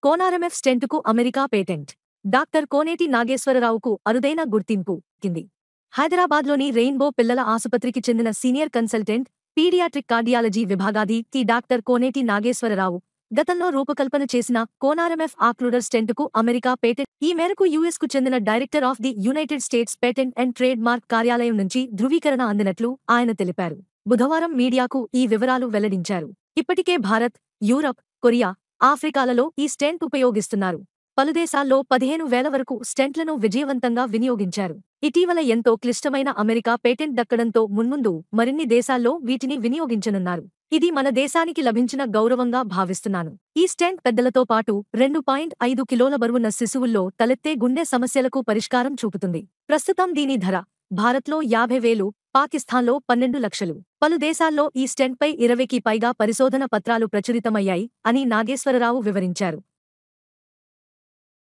కోనార్ఎంఎఫ్ స్టెంటుకు America patent. Doctor Koneti నాగేశ్వరరావుకు అరుదైన గుర్తింపు కింది. హైదరాబాద్లోని రెయిన్బో పిల్లల ఆసుపత్రికి చెందిన సీనియర్ కన్సల్టెంట్, పీడియాట్రిక్ కార్డియాలజీ విభాగాధిపతి డాక్టర్ కోనేటి నాగేశ్వరరావు గతంలో రూపకల్పన చేసిన కోనార్ఎంఎఫ్ ఆక్లూడర్ స్టెంటుకు అమెరికా పేటెంట్. ఈ మేరకు యుఎస్కు చెందిన director of the United states patent and trade mark కార్యాలయం నుంచి ధృవీకరణ అందినట్లు ఆయన తెలిపారు. బుధవారం మీడియాకు ఈ వివరాలు వెల్లడించారు. ఇప్పటికే భారత్, యూరప్, కొరియా, ఆఫ్రికాలలో ఈ స్టెంట్ ఉపయోగిస్తున్నారు. పలుదేశాల్లో 15,000 వరకు స్టెంట్లను విజయవంతంగా వినియోగించారు. ఇటీవల ఎంతో క్లిష్టమైన అమెరికా పేటెంట్ దక్కడంతో మున్ముందు మరిన్ని దేశాల్లో వీటిని వినియోగించనున్నారు. ఇది మన దేశానికి లభించిన గౌరవంగా భావిస్తున్నాను. ఈ స్టెంట్ పెద్దలతో పాటు 2.5 కిలోల బరువున్న శిశువుల్లో తలెత్తే గుండె సమస్యలకు పరిష్కారం చూపుతుంది. ప్రస్తుతం దీని ధర భారత్లో 50,000, పాకిస్తాన్లో 12 లక్షలు. పలు దేశాల్లో ఈ స్టెంట్పై 20కి పైగా పరిశోధన పత్రాలు ప్రచురితమయ్యాయి అని నాగేశ్వరరావు వివరించారు.